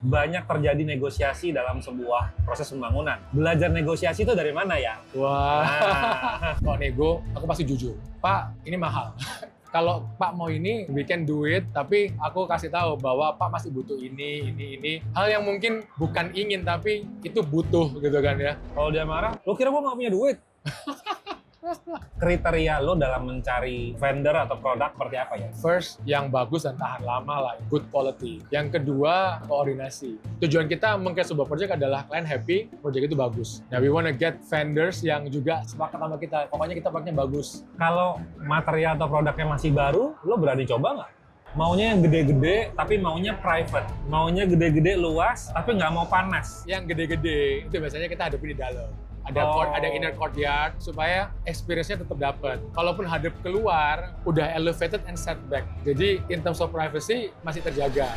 banyak terjadi negosiasi dalam sebuah proses pembangunan. Belajar negosiasi itu dari mana ya? Wah, Nah, kalau nego, aku pasti jujur. Pak, ini mahal. Kalau Pak mau ini, we can do it. Tapi aku kasih tahu bahwa Pak masih butuh ini. Hal yang mungkin bukan ingin, tapi itu butuh gitu kan ya. kalau dia marah, lo kira gue nggak punya duit? Kriteria lo dalam mencari vendor atau produk seperti apa ya? First, yang bagus dan tahan lama lah, good quality. Yang kedua, koordinasi. Tujuan kita mengcreate sebuah project adalah klien happy, project itu bagus. Nah, we wanna get vendors yang juga sepakat sama kita. Pokoknya kita produknya bagus. Kalau material atau produknya masih baru, lo berani coba nggak? Maunya yang gede-gede, tapi maunya private. Maunya gede-gede, luas, tapi nggak mau panas. Yang gede-gede, itu biasanya kita hadapi di dalam. Ada inner courtyard supaya experience-nya tetap dapat. Kalaupun hadap keluar, udah elevated and setback. Jadi in terms of privacy masih terjaga.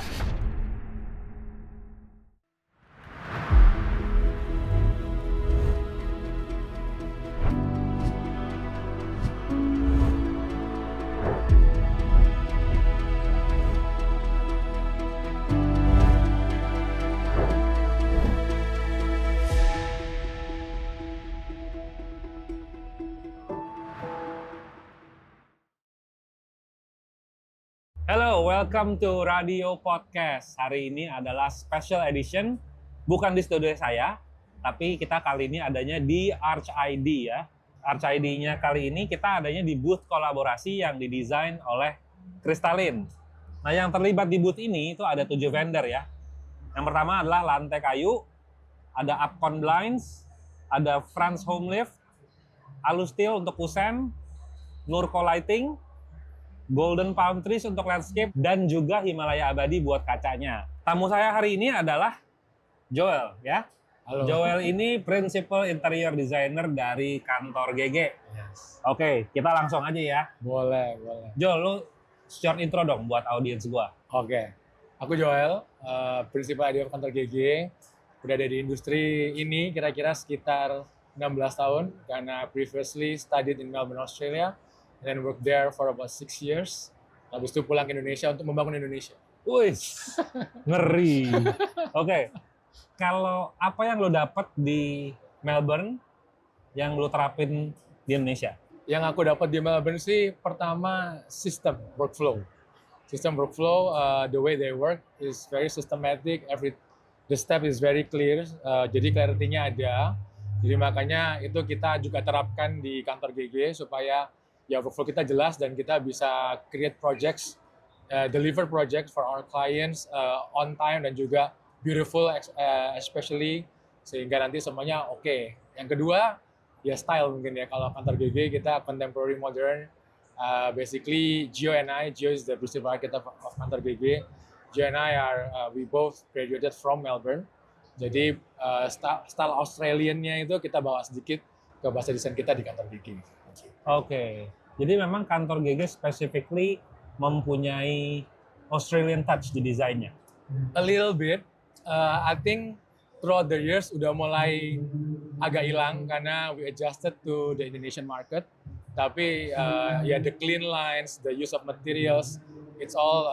Hello, welcome to Radio Podcast. Hari ini adalah special edition, bukan di studio saya, tapi kita kali ini adanya di Arch ID ya. Arch ID-nya kali ini kita adanya di booth kolaborasi yang didesain oleh Crystalline. Nah, yang terlibat di booth ini itu ada 7 vendor ya. Yang pertama adalah Lantai Kayu, ada Upcon Blinds, ada France Home Lift, Alustil untuk kusen, Nurco Lighting, Golden Palm Trees untuk landscape, dan juga Himalaya Abadi buat kacanya. Tamu saya hari ini adalah Joel, ya. Halo. Joel ini Principal Interior Designer dari kantor GG. Yes. Oke, kita langsung aja ya. Boleh. Joel, lu short intro dong buat audiens gua. Oke. Aku Joel, Principal Editor kantor GG. Udah ada di industri ini kira-kira sekitar 16 tahun, karena previously studied in Melbourne, Australia. And then worked there for about 6 years. Habis itu pulang ke Indonesia untuk membangun Indonesia. Wih, ngeri. Oke, kalau apa yang lo dapet di Melbourne yang lo terapin di Indonesia? Yang aku dapat di Melbourne sih, pertama sistem workflow. Sistem workflow, the way they work is very systematic. The step is very clear. Jadi clarity-nya ada. Jadi makanya itu kita juga terapkan di kantor GG supaya ya workflow kita jelas dan kita bisa create projects, deliver projects for our clients on time dan juga beautiful, especially sehingga nanti semuanya oke. Yang kedua ya style mungkin ya, kalau kantor GG kita contemporary modern. Basically Gio is the principal architect of kantor GG. Gio and I we both graduated from Melbourne. Jadi style Australian-nya itu kita bawa sedikit ke bahasa desain kita di kantor GG. Oke, jadi memang kantor GG specifically mempunyai Australian touch di desainnya. A little bit, I think throughout the years udah mulai agak hilang karena we adjusted to the Indonesian market. Tapi ya the clean lines, the use of materials, it's all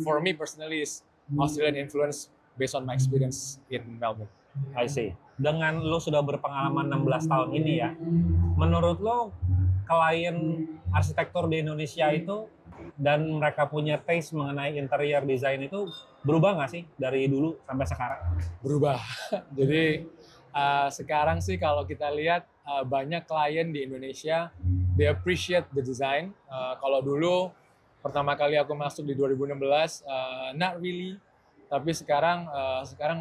for me personally is Australian influence based on my experience in Melbourne. I see. Dengan lo sudah berpengalaman 16 tahun ini ya, menurut lo klien arsitektur di Indonesia itu dan mereka punya taste mengenai interior design itu berubah nggak sih dari dulu sampai sekarang? Berubah. Jadi sekarang sih kalau kita lihat banyak klien di Indonesia, they appreciate the design. Kalau dulu pertama kali aku masuk di 2016, not really. Tapi sekarang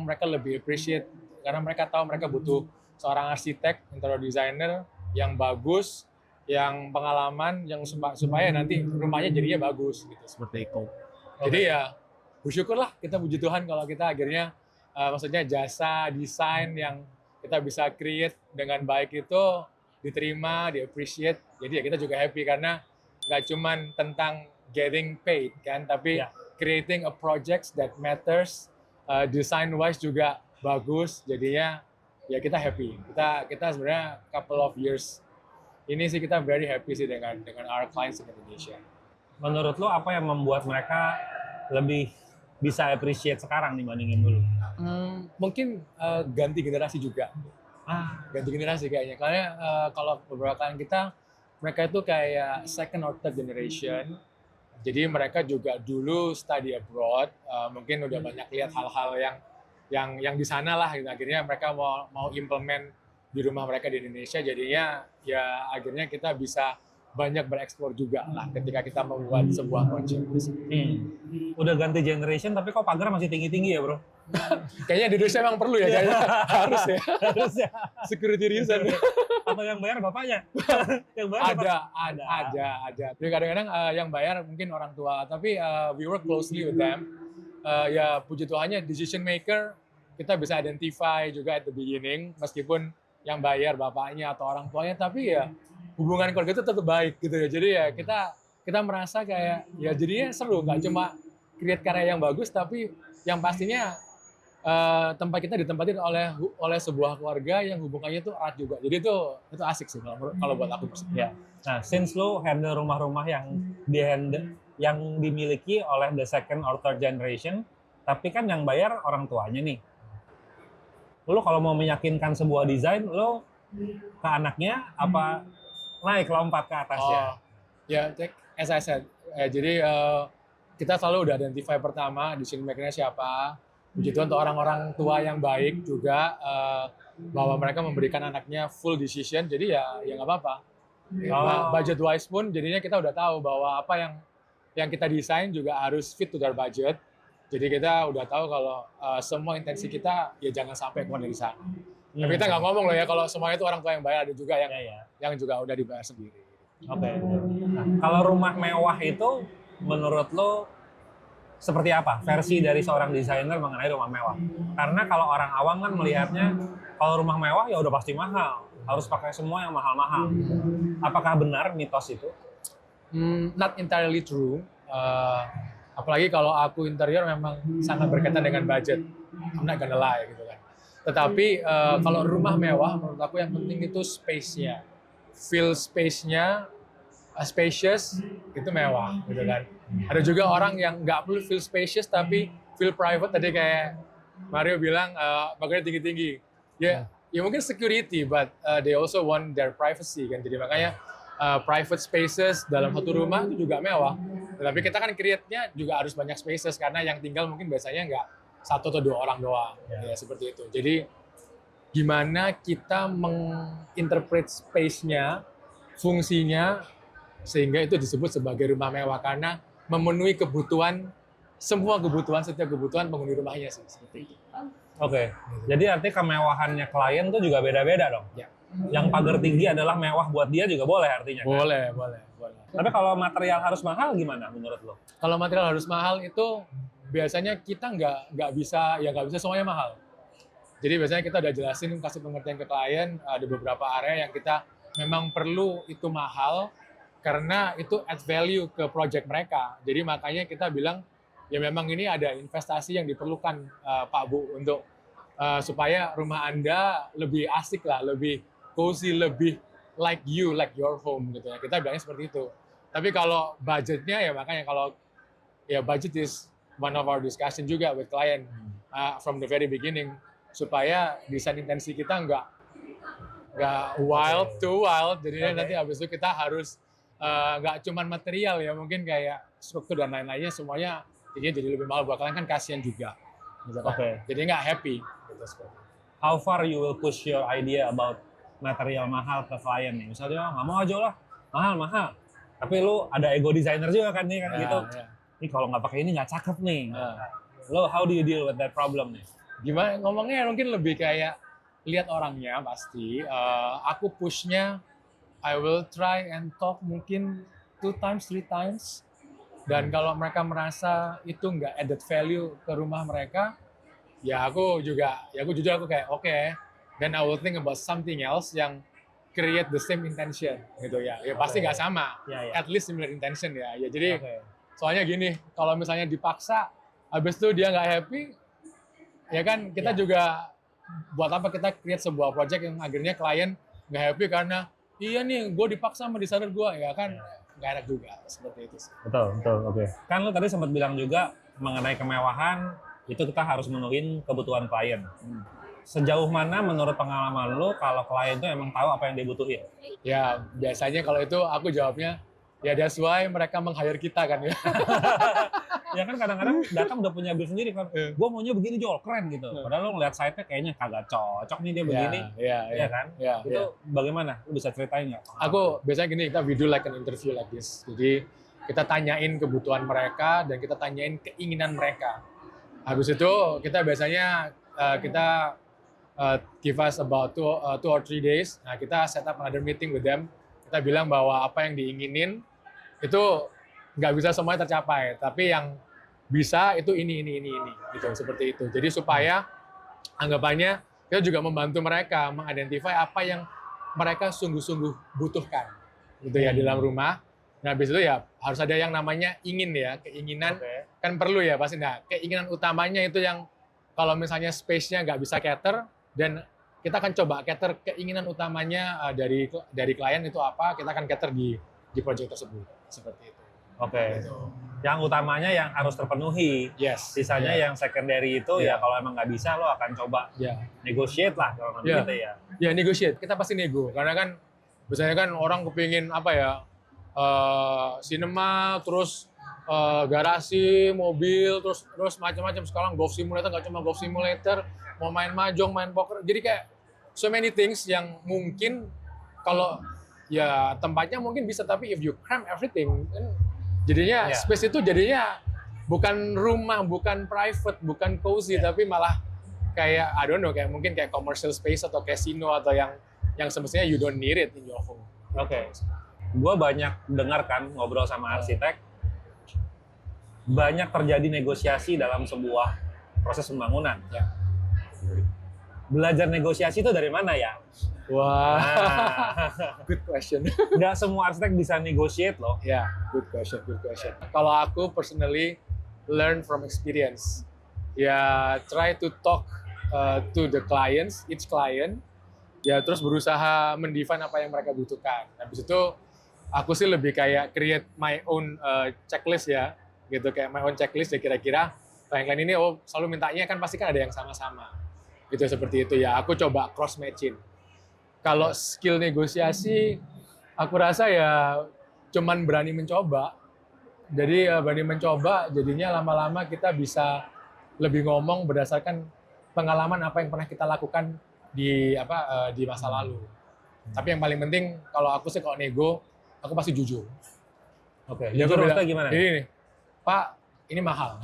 mereka lebih appreciate karena mereka tahu mereka butuh seorang arsitek, interior designer yang bagus, yang pengalaman, yang supaya nanti rumahnya jadinya bagus gitu, seperti itu. Jadi ya bersyukurlah, kita puji Tuhan kalau kita akhirnya maksudnya jasa desain yang kita bisa create dengan baik itu diterima, di-appreciate. Jadi ya kita juga happy karena nggak cuman tentang getting paid kan, tapi creating a project that matters, design wise juga bagus. Jadinya ya kita happy. Kita sebenarnya couple of years ini sih kita very happy sih dengan our clients in Indonesia. Menurut lo apa yang membuat mereka lebih bisa appreciate sekarang dibandingin dulu? Mungkin ganti generasi juga. Ganti generasi kayaknya. Karena kalau beberapa klien kita, mereka itu kayak second or third generation. Jadi mereka juga dulu study abroad, mungkin udah banyak lihat hal-hal yang di sana lah. Gitu. Akhirnya mereka mau implement di rumah mereka di Indonesia. Jadinya ya akhirnya kita bisa banyak bereksplor juga lah ketika kita membuat sebuah project. Udah ganti generation tapi kok pagar masih tinggi-tinggi ya, Bro? Kayaknya di Indonesia memang perlu ya, kayaknya harus ya. Harus ya. Security reason. Atau yang bayar bapaknya? Yang bayar Ada. Jadi kadang-kadang yang bayar mungkin orang tua, tapi we work closely with them. Ya puji Tuhannya decision maker kita bisa identify juga at the beginning, meskipun yang bayar bapaknya atau orang tuanya, tapi ya hubungan keluarga itu tetap baik gitu ya. Jadi ya kita merasa kayak ya jadinya seru, nggak cuma create karya yang bagus, tapi yang pastinya tempat kita ditempatin oleh sebuah keluarga yang hubungannya itu erat juga. Jadi itu asik sih kalau buat aku. Ya. Nah, since lo handle rumah-rumah yang dimiliki oleh the second or third generation, tapi kan yang bayar orang tuanya nih. Lo kalau mau meyakinkan sebuah desain, lo ke anaknya apa naik lompat ke atasnya? Ya, as I said, jadi kita selalu udah identify pertama decision maker-nya siapa. Puji Tuhan untuk orang-orang tua yang baik juga, bahwa mereka memberikan anaknya full decision, jadi ya nggak apa-apa. Budget wise pun jadinya kita udah tahu bahwa apa yang kita desain juga harus fit to their budget. Jadi kita udah tahu kalau semua intensi kita ya jangan sampai keluar dari sana. Tapi kita nggak ngomong loh ya kalau semuanya itu orang tua yang bayar, ada juga yang juga udah dibayar sendiri. Oke. Nah, kalau rumah mewah itu menurut lo seperti apa versi dari seorang desainer mengenai rumah mewah? Karena kalau orang awam kan melihatnya kalau rumah mewah ya udah pasti mahal, harus pakai semua yang mahal-mahal. Apakah benar mitos itu? Not entirely true. Apalagi kalau aku interior memang sangat berkaitan dengan budget. I'm not gonna lie gitu kan. Tetapi kalau rumah mewah menurut aku yang penting itu space-nya. Feel space-nya spacious itu mewah gitu kan. Ada juga orang yang nggak perlu feel spacious tapi feel private, tadi kayak Mario bilang makanya tinggi-tinggi. Ya mungkin security, but they also want their privacy kan. Jadi makanya private spaces dalam satu rumah itu juga mewah. Tapi kita kan create-nya juga harus banyak spaces karena yang tinggal mungkin biasanya nggak 1 atau 2 orang doang. Ya seperti itu. Jadi gimana kita menginterpret space-nya, fungsinya, sehingga itu disebut sebagai rumah mewah karena memenuhi semua kebutuhan, setiap kebutuhan penghuni rumahnya sih, seperti itu. Oke. Jadi artinya kemewahannya klien tuh juga beda-beda dong. Ya. Yang pagar tinggi adalah mewah buat dia juga boleh artinya. Boleh. Tapi kalau material harus mahal gimana menurut lo? Kalau material harus mahal itu biasanya kita nggak bisa semuanya mahal. Jadi biasanya kita udah jelasin, kasih pengertian ke klien, ada beberapa area yang kita memang perlu itu mahal karena itu add value ke project mereka. Jadi makanya kita bilang ya memang ini ada investasi yang diperlukan Pak Bu untuk supaya rumah Anda lebih asik lah, lebih cozy, lebih like your home gitu ya. Kita bilangnya seperti itu. Tapi kalau budgetnya ya makanya kalau ya budget is one of our discussion juga with client from the very beginning supaya desain intensi kita nggak wild too wild. Jadinya nanti habis itu kita harus nggak cuman material ya, mungkin kayak struktur dan lain-lainnya semuanya jadi lebih mahal buat kalian kan kasihan juga. Gitu kan. Jadi nggak happy. Gitu. How far you will push your idea about material mahal ke klien nih? Misalnya nggak mau aja lah mahal. Tapi lu ada ego designer juga kan nih kan gitu. Ini kalau nggak pakai ini nggak cakep nih. Lo how do you deal with that problem nih? Gimana ngomongnya mungkin lebih kayak lihat orangnya pasti. Aku pushnya I will try and talk mungkin 2 times, 3 times. Dan kalau mereka merasa itu nggak added value ke rumah mereka, ya aku jujur aku kayak oke. Then I will think about something else yang create the same intention gitu ya. Ya pasti nggak sama. At least similar intention ya. Ya jadi soalnya gini, kalau misalnya dipaksa, habis itu dia nggak happy, ya kan kita juga buat apa kita create sebuah project yang akhirnya klien nggak happy karena iya nih, gue dipaksa sama desainer gue, ya kan nggak enak juga seperti itu sih. Betul, oke. Kan lo tadi sempat bilang juga mengenai kemewahan itu kita harus menuhin kebutuhan klien. Sejauh mana menurut pengalaman lo kalau klien itu emang tahu apa yang dia butuhin? Ya biasanya kalau itu aku jawabnya ya that's why mereka meng-hire kita kan ya. Ya kan kadang-kadang datang udah punya build sendiri kan. Gue maunya begini Jol, keren gitu. Padahal lo ngeliat site-nya kayaknya kagak cocok nih dia begini. Iya kan? Itu bagaimana? Lo bisa ceritain nggak? Aku biasanya gini, we do like an interview like this. Jadi kita tanyain kebutuhan mereka dan kita tanyain keinginan mereka. Habis itu kita biasanya kita give us about 2 or 3 days. Nah, kita set up another meeting with them. Kita bilang bahwa apa yang diinginin itu nggak bisa semuanya tercapai, tapi yang bisa itu ini gitu, seperti itu. Jadi supaya anggapannya kita juga membantu mereka mengidentify apa yang mereka sungguh-sungguh butuhkan gitu ya di dalam rumah. Nah, habis itu ya harus ada yang namanya ingin ya, keinginan kan perlu ya pasti. Nah, keinginan utamanya itu yang kalau misalnya space-nya nggak bisa cater, dan kita akan coba cater keinginan utamanya dari klien itu apa, kita akan cater di project tersebut, seperti itu. Gitu. Yang utamanya yang harus terpenuhi. Yes. Sisanya yang secondary itu ya kalau emang nggak bisa lo akan coba negotiate lah kalau gitu ya. Ya negotiate, kita pasti nego karena kan biasanya kan orang kepingin apa ya, cinema, terus garasi, mobil, terus macam-macam. Sekarang golf simulator, nggak cuma golf simulator, mau main mahjong, main poker. Jadi kayak so many things yang mungkin kalau ya tempatnya mungkin bisa, tapi if you cram everything, kan jadinya space itu jadinya bukan rumah, bukan private, bukan cozy, tapi malah kayak I don't know, kayak mungkin kayak commercial space atau casino atau yang semestinya you don't need it in your home. Gue banyak dengar kan ngobrol sama arsitek, banyak terjadi negosiasi dalam sebuah proses pembangunan. Belajar negosiasi itu dari mana ya? Wah, good question. Nggak semua arsitek bisa negotiate loh. Good question. Kalau aku personally learn from experience. Try to talk to the clients, each client. Terus berusaha mendefine apa yang mereka butuhkan. Habis itu aku sih lebih kayak create my own checklist ya, gitu, kayak my own checklist ya, kira-kira klien ini selalu mintanya kan pasti kan ada yang sama-sama. Gitu, seperti itu ya. Aku coba cross matching. Kalau skill negosiasi, aku rasa ya cuman berani mencoba. Jadi berani mencoba, jadinya lama-lama kita bisa lebih ngomong berdasarkan pengalaman apa yang pernah kita lakukan di masa lalu. Tapi yang paling penting kalau aku sih kalau nego, aku pasti jujur. Jujur maksudnya gimana? Ini, Pak, ini mahal.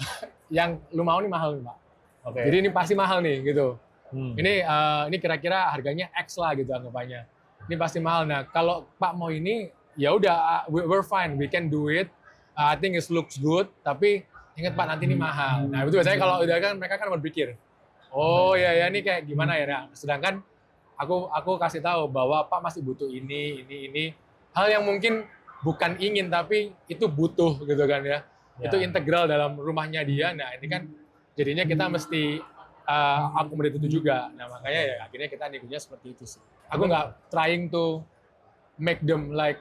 Yang lu mau nih mahal nih, Pak. Jadi ini pasti mahal nih, gitu. Ini kira-kira harganya X lah gitu anggapannya. Ini pasti mahal. Nah, kalau Pak mau ini, ya udah, we're fine, we can do it. I think it looks good, tapi ingat Pak, nanti ini mahal. Nah, itu biasanya kalau udah kan mereka kan berpikir, oh ya ini kayak gimana ya. Nah, sedangkan aku kasih tahu bahwa Pak masih butuh ini. Hal yang mungkin bukan ingin tapi itu butuh gitu kan ya. Itu integral dalam rumahnya dia. Nah, ini kan jadinya kita mesti akomodatif itu juga. Nah, makanya ya akhirnya kita negosiasinya seperti itu sih. Aku nggak trying to make them like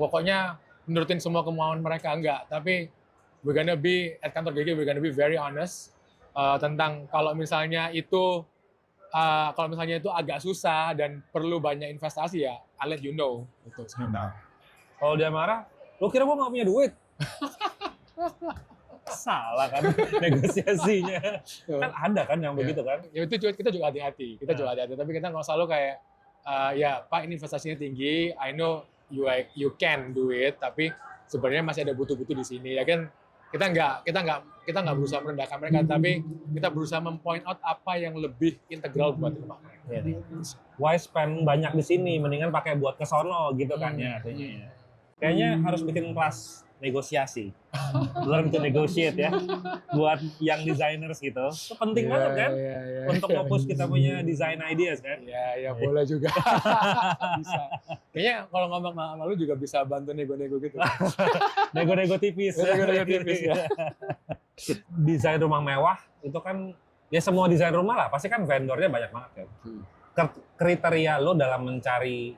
pokoknya menurutin semua kemauan mereka, enggak. Tapi we're gonna be at kantor GG, we're gonna be very honest tentang kalau misalnya itu agak susah dan perlu banyak investasi ya, I'll let you know. Gitu. Kalau dia marah, lo kira gua nggak punya duit? Salah kan negosiasinya. Kan ada kan yang begitu kan? Ya itu kita juga hati-hati. Tapi kita nggak selalu kayak ya Pak, ini investasinya tinggi. I know you can do it, tapi sebenarnya masih ada butuh-butuh di sini. Ya kan kita nggak berusaha merendahkan mereka, tapi kita berusaha mempoint out apa yang lebih integral buat rumah mereka. Why spend banyak di sini, mendingan pakai buat ke sono gitu kan ya artinya. Kayaknya harus bikin kelas negosiasi, learn to negotiate ya, buat young designers gitu. Itu penting banget kan, untuk nge-push kita punya design ideas kan. Ya boleh juga. Bisa. Kayaknya kalau ngomong sama lu juga bisa bantu nego-nego gitu. Nego-nego tipis. Nego-nego tipis ya. Desain rumah mewah itu kan, ya semua desain rumah lah, pasti kan vendornya banyak banget kan. Kriteria lo dalam mencari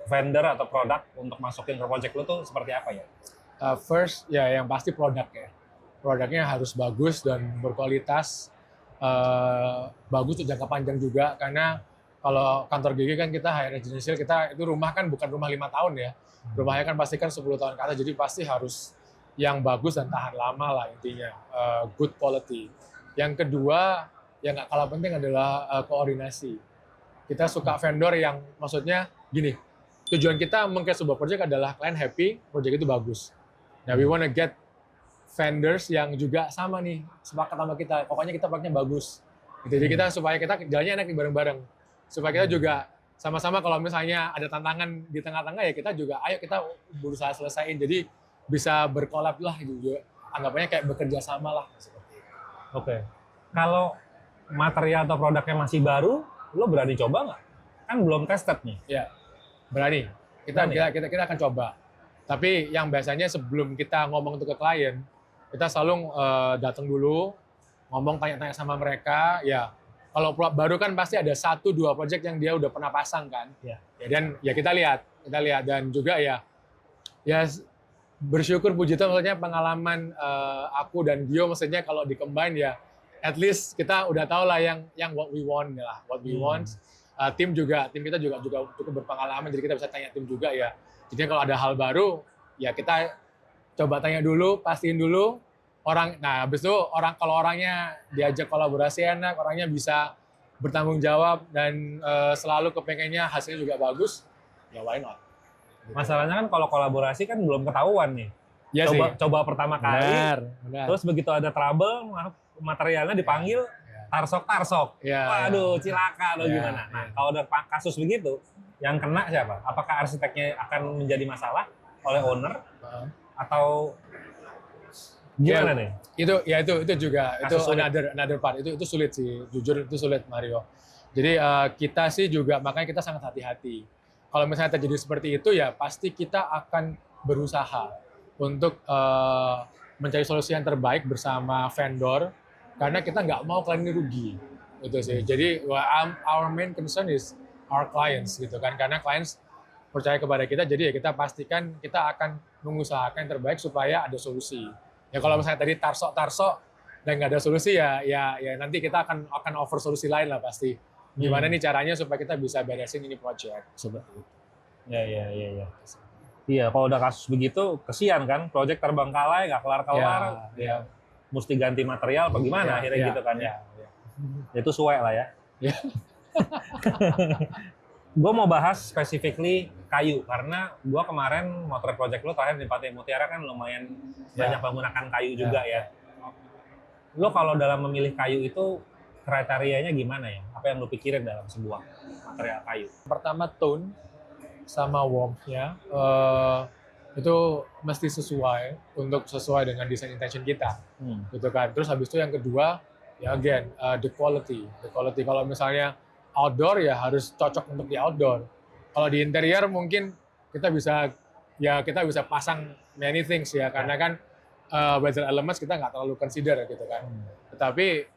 vendor atau produk untuk masukin ke project lo tuh seperti apa ya? First, ya yang pasti produk ya. produknya harus bagus dan berkualitas, bagus untuk jangka panjang juga, karena kalau kantor gigi kan kita high residential, kita itu rumah kan bukan rumah 5 tahun ya, rumahnya kan pasti kan 10 tahun ke atas, jadi pasti harus yang bagus dan tahan lama lah intinya, good quality. Yang kedua, yang nggak kalah penting adalah koordinasi. Kita suka vendor yang maksudnya gini, tujuan kita mengcreate sebuah project adalah klien happy, project itu bagus. Nah, we wanna get vendors yang juga sama nih, sepakat sama kita, pokoknya kita produknya bagus. Gitu. Jadi kita supaya kita jalannya enak nih bareng-bareng. Supaya kita juga sama-sama kalau misalnya ada tantangan di tengah-tengah ya kita juga ayo kita berusaha selesaiin. Jadi bisa berkolab lah gitu. Anggapannya kayak bekerja sama lah seperti itu. Oke. Kalau material atau produknya masih baru, lo berani coba nggak? Kan belum tested nih. Ya, berani. Kita akan coba. Tapi yang biasanya sebelum kita ngomong itu ke klien, kita selalu datang dulu, ngomong tanya-tanya sama mereka. Ya, kalau baru kan pasti ada 1-2 project yang dia udah pernah pasang kan. Ya. Dan ya kita lihat dan juga ya bersyukur puji Tuhan maksudnya pengalaman aku dan Gio maksudnya kalau di-combine ya at least kita udah tahu lah yang what we want lah, what we want. Tim kita juga cukup berpengalaman, jadi kita bisa tanya tim juga ya. Jadi kalau ada hal baru ya kita coba tanya dulu, pastiin dulu orang. Nah, habis itu kalau orangnya diajak kolaborasi enak, orangnya bisa bertanggung jawab dan selalu kepengennya hasilnya juga bagus, ya why not? Gitu. Masalahnya kan kalau kolaborasi kan belum ketahuan nih. Ya coba pertama kali, benar. Terus begitu ada trouble, materialnya dipanggil tarsok. Ya, Waduh, cilaka atau gimana? Nah, kalau ada kasus begitu, yang kena siapa? Apakah arsiteknya akan menjadi masalah oleh owner atau gimana nih? Itu juga Kasus itu another part. Itu sulit sih, jujur itu sulit Mario. Jadi kita sih juga makanya kita sangat hati-hati. Kalau misalnya terjadi seperti itu ya pasti kita akan berusaha untuk mencari solusi yang terbaik bersama vendor. Karena kita nggak mau klien ini rugi, gitu sih. Jadi our main concern is our clients, gitu kan. Karena clients percaya kepada kita, jadi ya kita pastikan kita akan mengusahakan yang terbaik supaya ada solusi. Ya kalau misalnya tadi tarsok dan nggak ada solusi ya nanti kita akan offer solusi lain lah pasti. Gimana nih caranya supaya kita bisa beresin ini project seperti itu. Ya. Iya, kalau udah kasus begitu kesian kan, project terbengkalai nggak kelar-kelar. Ya. Mesti ganti material apa gimana akhirnya gitu kan ya. Itu suwe lah ya. Gue mau bahas specifically kayu karena gue kemarin motret project lo terakhir di Pantai Mutiara kan lumayan banyak menggunakan kayu juga ya. Lo kalau dalam memilih kayu itu kriterianya gimana ya? Apa yang lo pikirin dalam sebuah material kayu? Pertama tone sama warmth-nya itu mesti sesuai dengan design intention kita, gitu kan. Terus habis itu yang kedua ya again the quality. Kalau misalnya outdoor ya harus cocok untuk di outdoor. Kalau di interior mungkin kita bisa pasang many things ya karena kan weather elements kita nggak terlalu consider gitu kan. Tetapi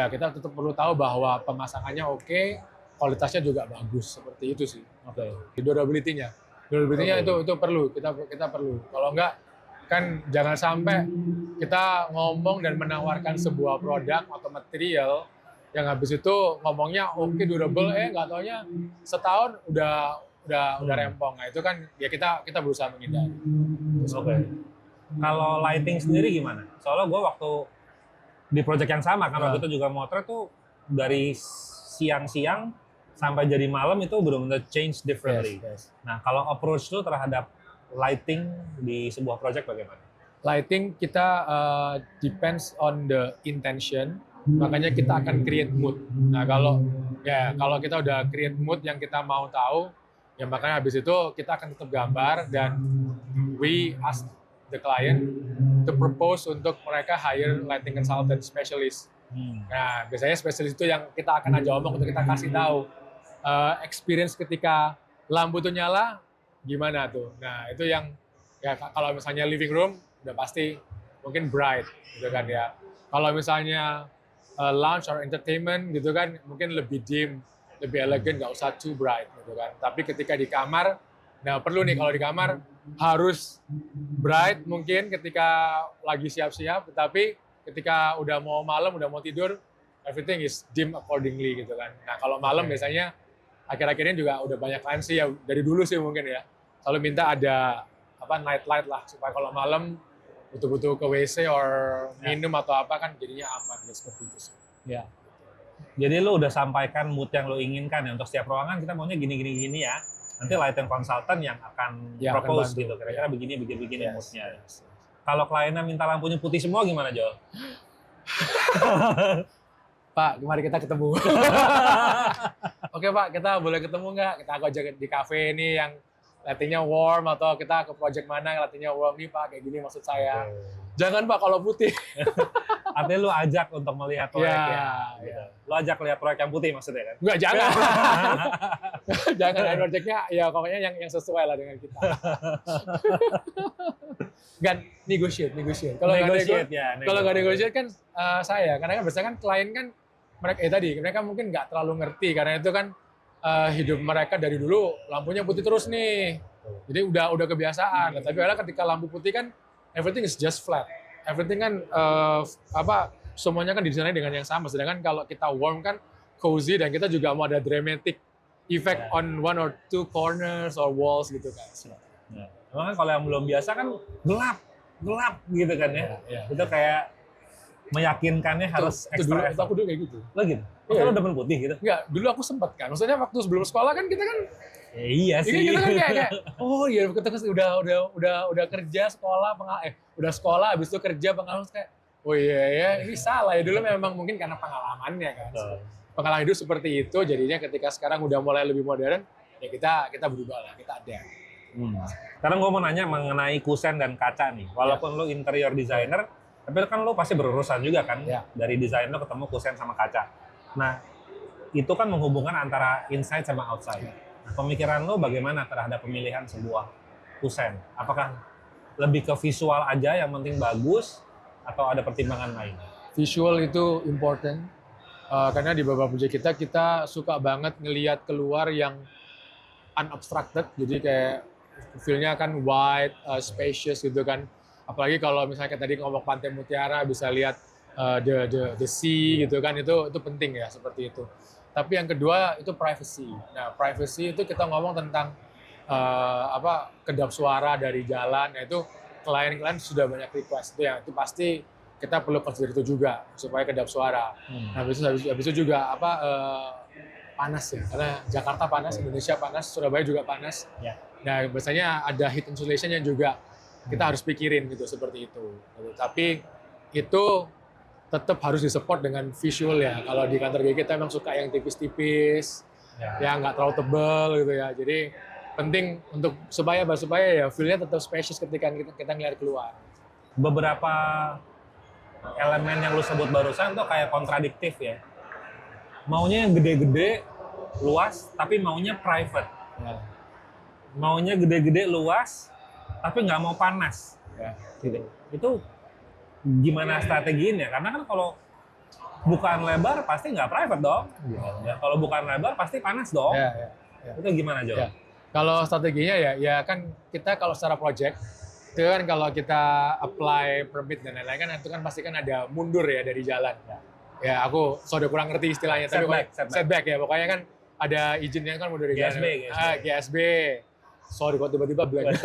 kita tetap perlu tahu bahwa pemasangannya oke, kualitasnya juga bagus seperti itu sih. Durability-nya itu perlu kita perlu. Kalau enggak kan jangan sampai kita ngomong dan menawarkan sebuah produk atau material yang habis itu ngomongnya oke durable nggak taunya setahun udah rempong. Nah itu kan ya kita berusaha menghindari. Kalau lighting sendiri gimana? Soalnya gue waktu di project yang sama kan waktu itu juga motret tuh dari siang-siang sampai jadi malam itu benar-benar change differently. Yes. Nah, kalau approach lu terhadap lighting di sebuah project bagaimana? Lighting kita depends on the intention, makanya kita akan create mood. Nah, kalau kita udah create mood yang kita mau tahu, ya makanya habis itu kita akan tetap gambar dan we ask the client to propose untuk mereka hire lighting consultant specialist. Nah, biasanya spesialis itu yang kita akan ajak omong untuk kita kasih tahu experience ketika lampu itu nyala gimana tuh. Nah, itu yang ya kalau misalnya living room udah pasti mungkin bright gitu kan ya. Kalau misalnya lounge or entertainment gitu kan mungkin lebih dim, lebih elegan, nggak usah too bright gitu kan. Tapi ketika di kamar, nah perlu nih kalau di kamar harus bright mungkin ketika lagi siap-siap, tetapi ketika udah mau malam, udah mau tidur, everything is dim accordingly gitu kan. Nah kalau malam biasanya akhir-akhir ini juga udah banyak klien sih ya, dari dulu sih mungkin ya, selalu minta ada night light lah, supaya kalau malam butuh-butuh ke WC or minum atau apa kan jadinya aman ya, seperti itu sih. Ya. Jadi lo udah sampaikan mood yang lo inginkan ya, untuk setiap ruangan kita maunya gini ya. Nanti lighting consultant yang akan propose gitu, kira-kira begini moodnya. Kalau kliennya minta lampunya putih semua gimana, Jo? Pak, mari kita ketemu. Oke Pak, kita boleh ketemu nggak? Kita ajak di cafe ini yang lightingnya warm, atau kita ke project mana yang lightingnya warm nih Pak, kayak gini maksud saya. Jangan Pak kalau putih. Artinya lu ajak untuk melihat proyek gitu. Lu ajak lihat proyek yang putih maksudnya kan? Enggak, jangan. Jangan, projectnya ya pokoknya yang sesuai lah dengan kita. Kan negotiate. Kalau nggak negotiate kan saya, karena kan biasanya kan klien kan mereka mungkin nggak terlalu ngerti, karena itu kan hidup mereka dari dulu lampunya putih terus nih. Jadi udah kebiasaan. Tapi ketika lampu putih kan everything is just flat. Everything kan semuanya kan didesain dengan yang sama. Sedangkan kalau kita warm kan cozy, dan kita juga mau ada dramatic effect on one or two corners or walls gitu kan. Ya. Memang kan kalau yang belum biasa kan gelap gitu kan ya. Itu kayak meyakinkannya harus ekstra. Aku dulu kayak gitu. Lo gitu? Kalau udah demen putih gitu? Enggak, dulu aku sempat kan. Maksudnya waktu sebelum sekolah kan kita kan iya sih. Kita kan kayak oh iya, kita udah kerja sekolah, udah sekolah habis itu kerja pengalaman kayak oh iya ya, ini salah ya, dulu memang mungkin karena pengalamannya kan. Pengalaman hidup seperti itu, jadinya ketika sekarang udah mulai lebih modern, ya kita berubah lah, kita ada. Sekarang gue mau nanya mengenai kusen dan kaca nih. Walaupun lo interior designer, tapi kan lo pasti berurusan juga kan, dari desain lo ketemu kusen sama kaca. Nah, itu kan menghubungkan antara inside sama outside. Nah, pemikiran lo bagaimana terhadap pemilihan sebuah kusen? Apakah lebih ke visual aja yang penting bagus, atau ada pertimbangan lain? Visual itu important, karena di beberapa project kita suka banget ngelihat keluar yang unobstructed, jadi kayak feel-nya kan wide, spacious gitu kan. Apalagi kalau misalnya tadi ngomong Pantai Mutiara, bisa lihat the sea gitu kan, itu penting ya, seperti itu. Tapi yang kedua itu privacy. Nah, privacy itu kita ngomong tentang kedap suara dari jalan. Nah, itu klien-klien sudah banyak request itu pasti kita perlu consider itu juga supaya kedap suara. Nah, habis itu juga panas ya, karena Jakarta panas, Indonesia panas, Surabaya juga panas. Nah, biasanya ada heat insulation yang juga kita harus pikirin gitu, seperti itu. Tapi itu tetap harus disupport dengan visual ya. Kalau di kantor kita memang suka yang tipis-tipis, yang nggak terlalu tebal gitu ya. Jadi penting untuk supaya ya feel-nya tetap spacious ketika kita ngeliat keluar. Beberapa elemen yang lu sebut barusan tuh kayak kontradiktif ya. Maunya yang gede-gede, luas, tapi maunya private. Maunya gede-gede, luas, tapi nggak mau panas. Gitu. Itu gimana strateginya? Karena kan kalau bukan lebar pasti nggak private dong. Ya, kalau bukan lebar pasti panas dong. Itu gimana, Jo? Kalau strateginya ya kan kita kalau secara project itu kan kalau kita apply permit dan lain-lain kan itu kan pasti kan ada mundur ya dari jalan. Ya aku sudah kurang ngerti istilahnya, tapi setback ya, pokoknya kan ada izinnya kan mundur dari GSB, jalan. GSB. Sorry kok tiba-tiba blank.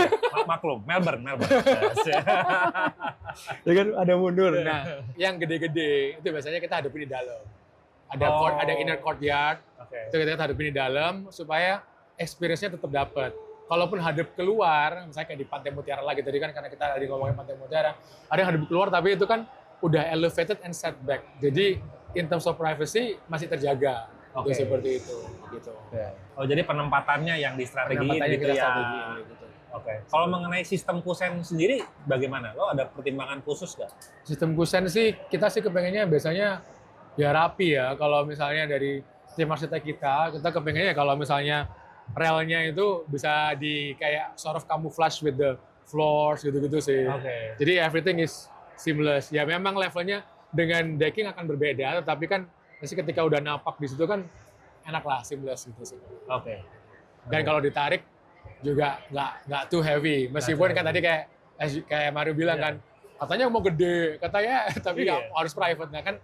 Maklum, Melbourne. Ya kan ada mundur. Nah, yang gede-gede itu biasanya kita hadapin di dalam. Ada inner courtyard. Itu kita hadapin di dalam supaya experience-nya tetap dapat. Kalaupun hadap keluar, misalnya kayak di Pantai Mutiara lagi tadi kan, karena kita tadi ngomongin Pantai Mutiara, ada yang hadap keluar tapi itu kan udah elevated and setback. Jadi in terms of privacy masih terjaga. Seperti itu gitu. Oh, jadi penempatannya yang distrategiin gitu ya. Kalau mengenai sistem kusen sendiri bagaimana? Lo ada pertimbangan khusus nggak? Sistem kusen sih kita sih kepengennya biasanya ya rapi ya. Kalau misalnya dari tim arsitek kita kepengennya kalau misalnya relnya itu bisa di kayak sort of camouflage with the floors gitu-gitu sih. Jadi everything is seamless. Ya memang levelnya dengan decking akan berbeda, tetapi kan pasti ketika udah napak di situ kan enak lah, seamless gitu sih. Dan kalau ditarik juga nggak too heavy. Meskipun kan tadi kayak Mario bilang kan, katanya mau gede, katanya tapi nggak harus private. Nah kan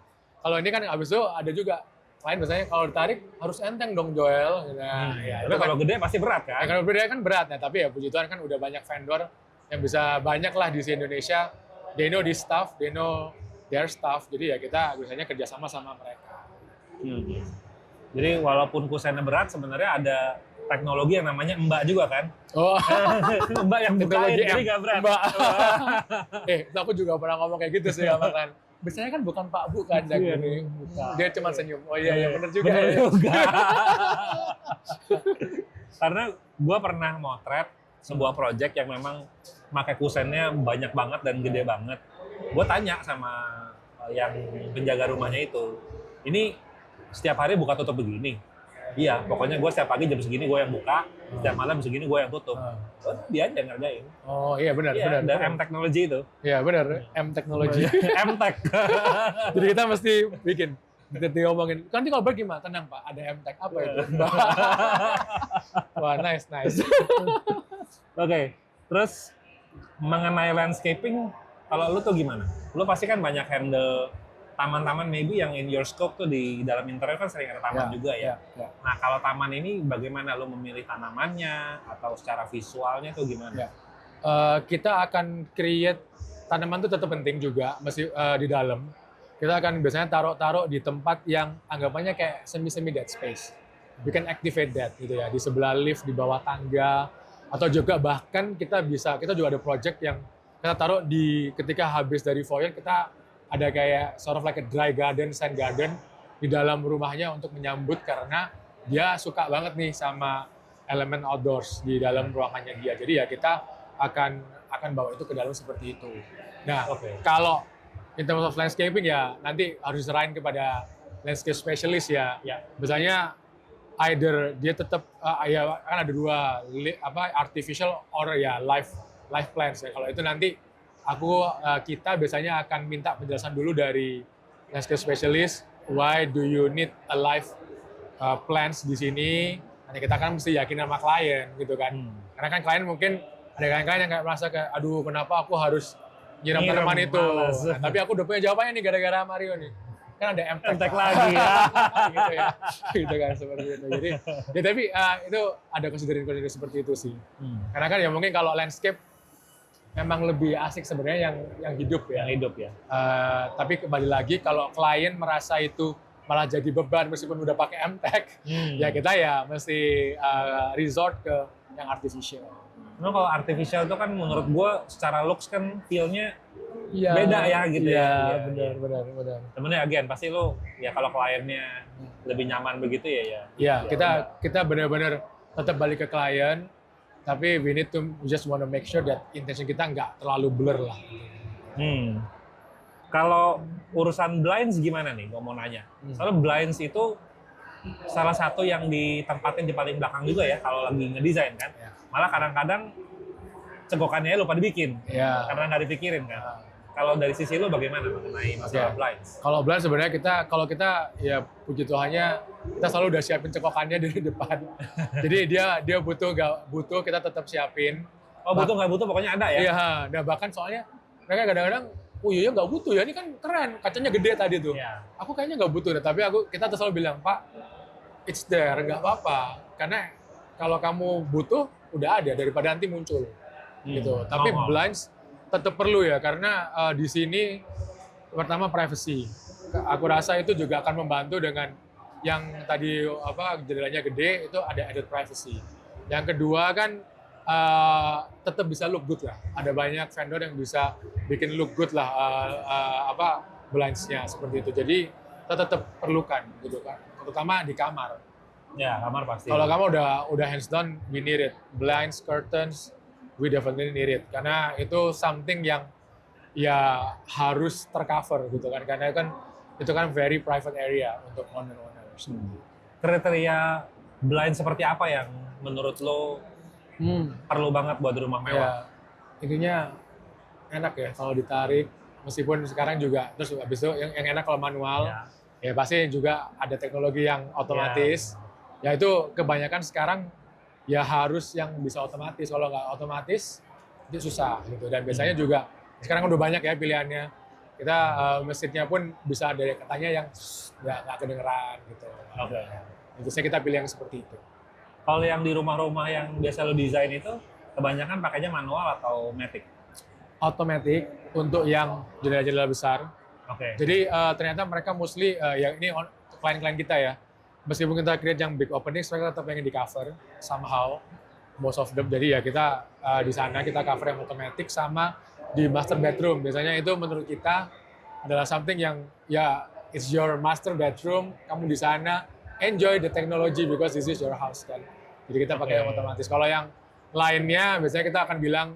kalau ini kan abis itu ada juga klien biasanya kalau ditarik harus enteng dong Joel. Nah, ya, tapi kalau gede pasti berat kan? Ya, kalau gede kan berat, nah, tapi ya puji Tuhan kan udah banyak vendor yang bisa banyak lah di Indonesia. They know this stuff, they know their stuff. Jadi ya kita biasanya kerjasama sama mereka. Jadi walaupun kusennya berat, sebenarnya ada teknologi yang namanya Mbak juga kan? Oh, Mbak yang bukain, jadi nggak berat. Mbak. Itu aku juga pernah ngomong kayak gitu sih sama kan. Biasanya kan bukan Pak Bu kan, ini. Dia cuma senyum. Oh iya, benar juga. Bener ya. juga. Karena gue pernah motret sebuah project yang memang pakai kusennya banyak banget dan gede banget. Gue tanya sama yang penjaga rumahnya itu, ini setiap hari buka tutup begini? Iya, pokoknya gue setiap pagi jam segini gue yang buka, setiap malam segini gue yang tutup. Dia aja ngerjain. Oh iya benar, Iya, benar. ada M Technology itu. Iya benar, M Technology. M-Tech. Jadi kita mesti bikin. Kita ngomongin, nanti kalau gimana? Tenang Pak, ada M-Tech. Apa itu? Wah, nice. Oke, terus mengenai landscaping, kalau lu tuh gimana? Lu pasti kan banyak handle taman-taman maybe yang in your scope tuh di dalam interior kan sering ada taman juga ya. Nah, kalau taman ini bagaimana lu memilih tanamannya atau secara visualnya tuh gimana? Kita akan create tanaman itu tetap penting juga, masih di dalam. Kita akan biasanya taruh di tempat yang anggapannya kayak semi dead space. We can activate that gitu ya, di sebelah lift, di bawah tangga, atau juga bahkan kita juga ada project yang kita taruh ketika habis dari foyer kita ada kayak sort of like a dry garden, sand garden di dalam rumahnya untuk menyambut karena dia suka banget nih sama elemen outdoors di dalam ruangannya dia. Jadi ya kita akan bawa itu ke dalam seperti itu. Nah, kalau in terms of landscaping ya nanti harus diserahin kepada landscape specialist ya. Misalnya either dia tetap ya kan ada dua artificial or ya live plants ya. Kalau itu nanti kita biasanya akan minta penjelasan dulu dari landscape specialist, why do you need a live plants di sini? Nanti kita kan mesti yakin sama klien gitu kan. Karena kan klien mungkin ada klien yang kayak merasa kayak aduh kenapa aku harus nyiram tanaman itu. Nah, tapi aku udah punya jawabannya nih gara-gara Mario nih. Kan ada M-Tech lagi ya. gitu ya. Gitu kan seperti itu. Jadi ya tapi itu ada konsiderasi seperti itu sih. Karena kan ya mungkin kalau landscape memang lebih asik sebenarnya yang hidup ya. Tapi kembali lagi kalau klien merasa itu malah jadi beban meskipun udah pakai M-Tech, ya kita ya mesti resort ke yang artificial. Nah, kalau artificial itu kan menurut gue secara looks kan feel-nya beda ya gitu ya. Benar. Sebenarnya again pasti lo ya kalau kliennya lebih nyaman begitu ya. Iya, kita benar-benar tetap balik ke klien. Tapi we just want to make sure that intention kita nggak terlalu blur lah. Kalau urusan blinds gimana nih? Gue mau nanya. Soalnya blinds itu salah satu yang ditempatin di paling belakang juga ya kalau lagi ngedesain kan. Malah kadang-kadang cegokannya lupa dibikin karena nggak dipikirin kan. Kalau dari sisi lu bagaimana mengenai masalah blinds? Kalau blinds sebenarnya kalau kita ya puji Tuhannya kita selalu udah siapin cekokannya dari depan. Jadi dia butuh nggak butuh kita tetap siapin. Oh butuh nggak butuh pokoknya ada ya? Iya, nah bahkan soalnya mereka kadang-kadang oh iya nggak butuh ya, ini kan keren, kacanya gede tadi tuh. Aku kayaknya nggak butuh, tapi kita tuh selalu bilang Pak, it's there, nggak apa-apa. Karena kalau kamu butuh udah ada daripada nanti muncul gitu. Tapi blinds tetap perlu ya karena di sini pertama privacy. Aku rasa itu juga akan membantu dengan yang tadi jendelanya gede itu ada added privacy. Yang kedua kan tetap bisa look good lah. Ada banyak vendor yang bisa bikin look good lah blinds-nya seperti itu. Jadi kita tetap perlukan gitu kan. Terutama di kamar. Ya, kamar pasti. Kalau kamu udah hands down, we need it. Blinds, curtains, we definitely need it. Karena itu something yang ya harus tercover gitu kan. Karena itu kan very private area untuk owner-owners. Kriteria blind seperti apa yang menurut lo perlu banget buat rumah mewah? Ya, intinya enak ya kalau ditarik. Meskipun sekarang juga, terus habis itu yang enak kalau manual, ya pasti juga ada teknologi yang otomatis. Ya itu kebanyakan sekarang ya harus yang bisa otomatis. Kalau nggak otomatis itu susah gitu. Dan biasanya juga sekarang udah banyak ya pilihannya. Kita mesinnya pun bisa ada katanya yang nggak kedengeran gitu. Oke. Biasanya kita pilih yang seperti itu. Kalau yang di rumah-rumah yang biasa lo desain itu kebanyakan pakainya manual atau matic? Automatic untuk yang jendela-jendela besar. Oke. Jadi ternyata mereka mostly ya ini klien-klien kita ya. Meskipun kita create yang big opening, mereka tetap pengen di cover somehow most of them. Jadi ya kita di sana kita cover yang automatic sama di master bedroom. Biasanya itu menurut kita adalah something yang ya it's your master bedroom. Kamu di sana enjoy the technology because this is your house kan. Jadi kita pakai yang otomatis. Kalau yang lainnya biasanya kita akan bilang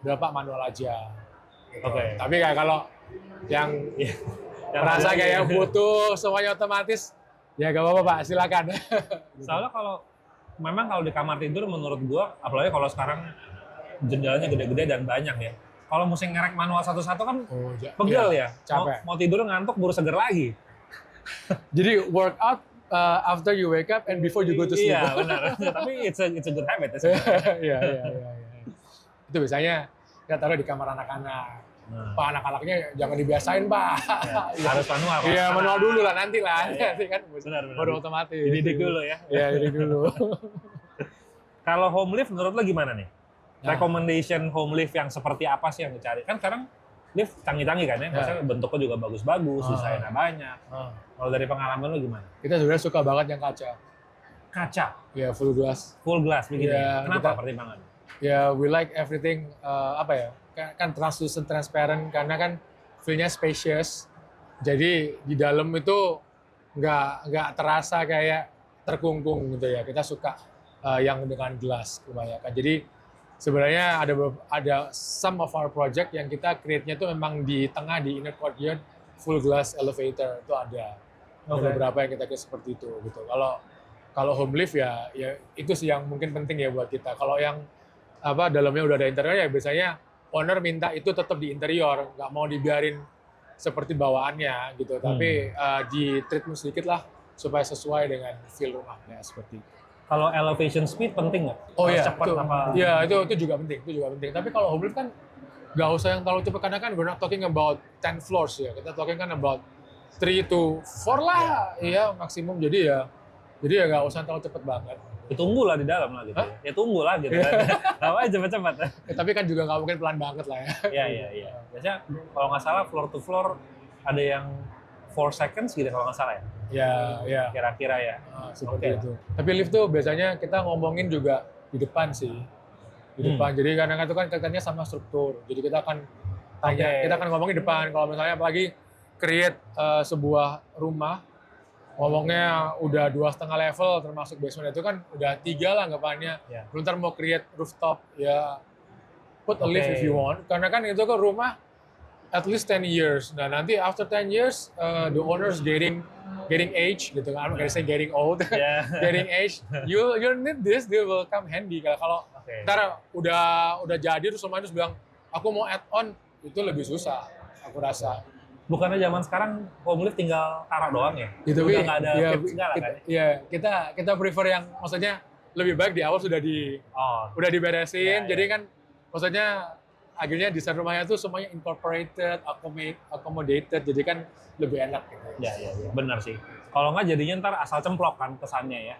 udah Pak manual aja. Gitu. Oke. Tapi kayak kalau yang merasa kayak butuh semuanya otomatis, ya gak apa-apa Pak, silakan. Soalnya kalau di kamar tidur menurut gua, apalagi kalau sekarang jendelanya gede-gede dan banyak ya. Kalau mesti ngerek manual satu-satu kan pegel ya. Capek. Mau tidur ngantuk baru seger lagi. Jadi workout after you wake up and before you go to sleep. Iya benar. Tapi it's a good habit. Iya. Itu biasanya kita taruh di kamar anak-anak. Pak anak-anaknya jangan dibiasain Pak. Ya, harus manual. Iya manual dulu lah nanti lah. Nanti kan benar. baru otomatis. Dididik dulu ya. Iya dididik dulu. Kalau home lift menurut lo gimana nih? Recommendation home lift yang seperti apa sih yang dicari? Kan sekarang lift canggih-canggih kan ya, maksudnya bentuknya juga bagus-bagus, desainnya banyak. Kalau dari pengalaman lo gimana? Kita sebenarnya suka banget yang kaca. Kaca? Ya full glass. Full glass begini. Ya, kenapa pertimbangan? Ya we like everything kan translucent, transparent karena kan feel-nya spacious. Jadi di dalam itu nggak terasa kayak terkungkung gitu ya. Kita suka yang dengan glass kebanyakan. Jadi sebenarnya ada some of our project yang kita create-nya itu memang di tengah di inner courtyard full glass elevator itu ada. Ada beberapa yang kita create seperti itu gitu. Kalau home lift ya itu sih yang mungkin penting ya buat kita. Kalau yang dalamnya udah ada interior ya biasanya owner minta itu tetap di interior, nggak mau dibiarin seperti bawaannya gitu. Tapi di treatment sedikit lah supaya sesuai dengan feel rumahnya seperti itu. Kalau elevation speed penting nggak? Oh iya, cepat apa? Iya itu juga penting, Tapi kalau home lift kan nggak usah yang terlalu cepat karena kan we're not talking about 10 floors ya. Kita talking kan about 3 to 4 lah, iya maksimum. Jadi ya nggak usah terlalu cepat banget. Ya tunggu lah di dalam lah gitu. Ya tunggu lah gitu. Tahu aja cepat-cepat. Tapi kan juga nggak mungkin pelan banget lah ya. Iya. Biasanya kalau nggak salah floor to floor ada yang 4 seconds gitu kalau nggak salah ya. Ya. Kira-kira ya. Seperti itu. Tapi lift tuh biasanya kita ngomongin juga di depan sih. Di depan. Jadi kadang itu kan kaitannya sama struktur. Jadi kita akan kita akan ngomongin depan. Kalau misalnya apalagi create sebuah rumah, ngomongnya udah 2,5 level termasuk basement itu kan udah 3 lah anggapannya. Belum ntar mau create rooftop ya put a lift if you want. Karena kan itu kan rumah at least 10 years. Nah nanti after 10 years the owners getting age gitu kan. I'm not gonna say getting old. Getting age. You need this, they will come handy. Kalau ntar udah jadi terus semuanya terus bilang aku mau add on itu lebih susah aku rasa. Bukannya zaman sekarang home lift tinggal taruh doang ya? Gitu, udah nggak ada fit segala kan? Iya, kita prefer yang maksudnya lebih baik di awal sudah udah diberesin. Jadi kan maksudnya akhirnya desain rumahnya tuh semuanya incorporated, accommodated, jadi kan lebih enak gitu. Iya, benar sih. Kalau nggak jadinya ntar asal cemplok kan kesannya ya.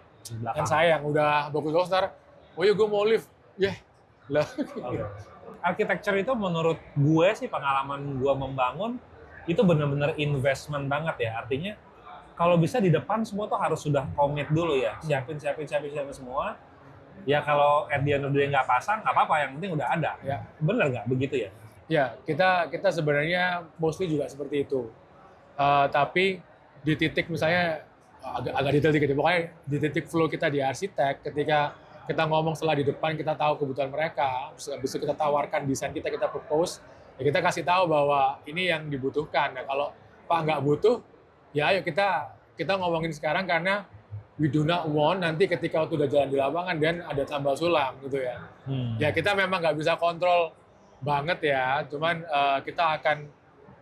Kan sayang, udah bagus-bagus ntar, oh ya gue mau lift, lah. Architecture itu menurut gue sih pengalaman gue membangun itu benar-benar investment banget ya. Artinya kalau bisa di depan semua tuh harus sudah komit dulu ya, siapin semua. Ya kalau at the end of the day nggak pasang, nggak apa-apa, yang penting udah ada. Ya. Bener nggak begitu ya? Ya, kita sebenarnya mostly juga seperti itu. Tapi di titik misalnya agak detail dikit, pokoknya di titik flow kita di arsitek, ketika kita ngomong setelah di depan kita tahu kebutuhan mereka, habis itu kita tawarkan desain kita propose, ya kita kasih tahu bahwa ini yang dibutuhkan. Nah kalau Pak nggak butuh, ya ayo kita ngomongin sekarang karena we do not want nanti ketika waktu udah jalan di lapangan dan ada tambal sulam gitu ya. Ya kita memang nggak bisa kontrol banget ya, cuman kita akan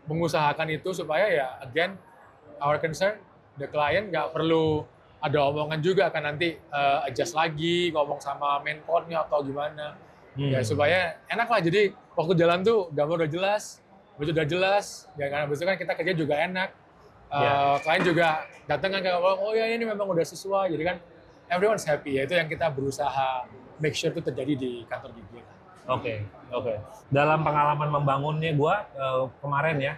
mengusahakan itu supaya ya again our concern the client nggak perlu ada omongan juga kan nanti adjust lagi, ngomong sama main code-nya atau gimana. Ya supaya enak lah, jadi waktu jalan tuh gambar udah jelas, baju udah jelas, ya kan habis itu kan kita kerja juga enak. Klien juga datang kan kayak, oh ya ini memang udah sesuai, jadi kan everyone's happy, ya itu yang kita berusaha make sure itu terjadi di kantor gigi. Oke. Dalam pengalaman membangunnya gua kemarin ya,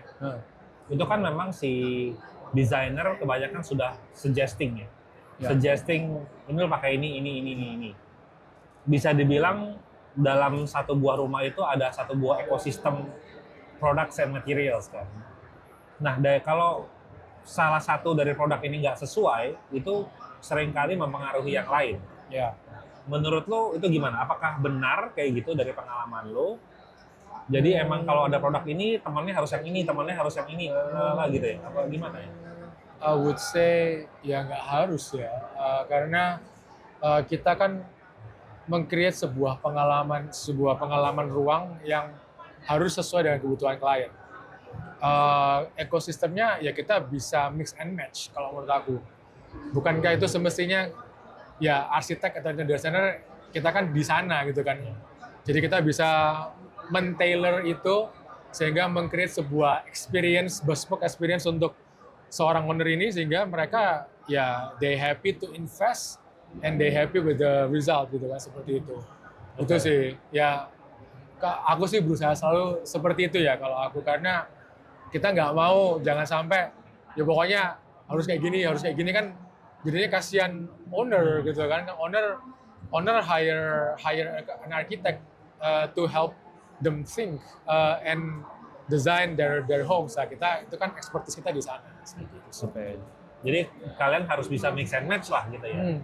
itu kan memang si desainer kebanyakan sudah suggesting ya. Suggesting ini lo pakai ini. Bisa dibilang dalam satu buah rumah itu ada satu buah ekosistem products and materials kan. Nah, kalau salah satu dari produk ini nggak sesuai, itu seringkali mempengaruhi yang lain. Ya. Menurut lo itu gimana? Apakah benar kayak gitu dari pengalaman lo? Jadi emang kalau ada produk ini, temannya harus yang ini, lah gitu ya? Apa gimana ya? I would say ya nggak harus ya, karena kita kan meng-create sebuah pengalaman ruang yang harus sesuai dengan kebutuhan klien. Ekosistemnya ya kita bisa mix and match kalau menurut aku. Bukankah itu semestinya ya arsitek atau desainer kita kan di sana gitu kan. Jadi kita bisa men-tailor itu sehingga meng-create sebuah experience, bespoke experience untuk seorang owner ini sehingga mereka ya they happy to invest and they happy with the result gitu kan, seperti itu. Itu sih ya aku sih berusaha selalu seperti itu ya kalau aku, karena kita nggak mau jangan sampai ya pokoknya harus kayak gini kan jadinya kasihan owner gitu kan. Owner hire an architect to help them think and design their homes. Nah, kita itu kan expertise kita di sana. Oke. Jadi kalian harus bisa mix and match lah gitu ya.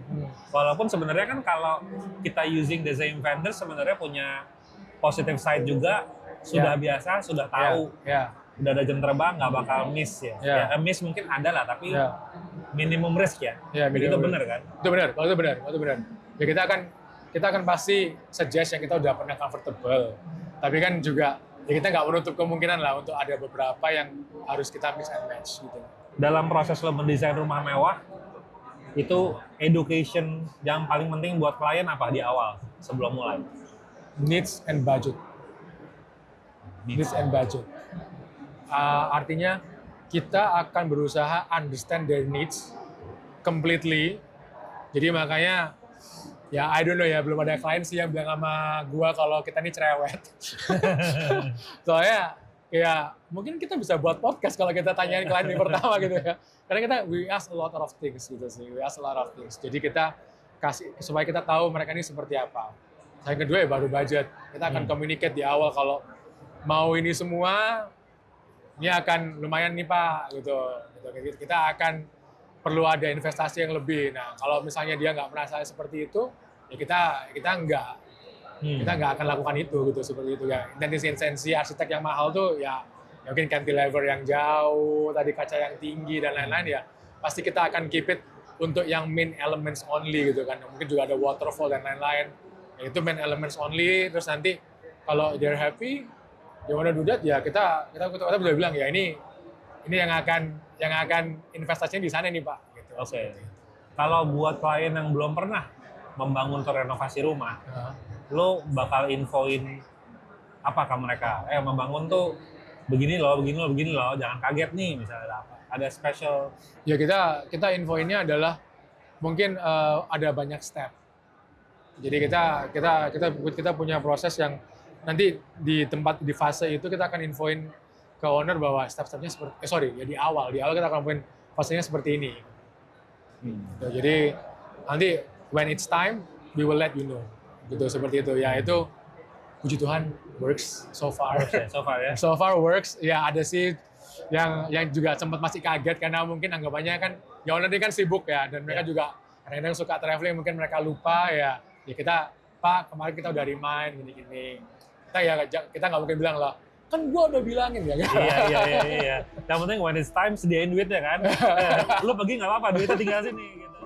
Walaupun sebenarnya kan kalau kita using the same vendor sebenarnya punya positive side juga, sudah biasa, sudah tahu, udah ada jam terbang, nggak bakal miss ya. Ya miss mungkin ada lah, tapi minimum risk ya. Itu benar kan? Itu benar. Kalau itu benar. Ya kita akan pasti suggest yang kita udah pernah comfortable. Tapi kan juga ya kita nggak menutup kemungkinan lah untuk ada beberapa yang harus kita mix and match gitu. Dalam proses lo mendesain rumah mewah, itu education yang paling penting buat klien apa di awal sebelum mulai? Needs and budget. Artinya kita akan berusaha understand their needs completely. Jadi makanya ya I don't know ya, belum ada klien sih yang bilang sama gua kalau kita ini cerewet. Soalnya ya mungkin kita bisa buat podcast kalau kita tanyain klien yang pertama gitu ya. Karena we ask a lot of things gitu sih. Jadi kita kasih supaya kita tahu mereka ini seperti apa. Yang kedua ya baru budget. Kita akan communicate di awal kalau mau ini semua, ini akan lumayan nih Pak gitu. Kita akan perlu ada investasi yang lebih. Nah kalau misalnya dia nggak merasa seperti itu, ya kita nggak akan lakukan itu gitu, seperti itu ya. Intensi arsitek yang mahal tuh ya mungkin cantilever yang jauh, tadi kaca yang tinggi dan lain-lain ya pasti kita akan keep it untuk yang main elements only gitu kan. Mungkin juga ada waterfall dan lain-lain. Ya, itu main elements only. Terus nanti kalau they're happy, you wanna do that ya kita bisa bilang ya ini yang akan investasinya di sana nih Pak. Gitu. Oke. Kalau buat klien yang belum pernah membangun atau renovasi rumah, lo bakal infoin apa ke mereka? Membangun tuh begini loh, jangan kaget nih misalnya apa. Ada special. Ya kita infoinnya adalah mungkin ada banyak step. Jadi kita punya proses yang nanti di fase itu kita akan infoin ke owner bahwa step-stepnya di awal kita akan infoin fasenya seperti ini. Jadi nanti when it's time we will let you know. Gitu, seperti itu. Ya itu puji Tuhan works so far. So far works. Ya ada sih yang juga sempat masih kaget karena mungkin anggapannya kan ya owner ini kan sibuk ya, dan mereka juga kadang-kadang suka traveling, mungkin mereka lupa ya kita, Pak kemarin kita udah remind gini-gini. Kita nggak mungkin bilang lah, kan gua udah bilangin ya. Iya. Yang penting when it's time sediain duitnya kan. Lu pergi nggak apa-apa, duitnya tinggal sini gitu.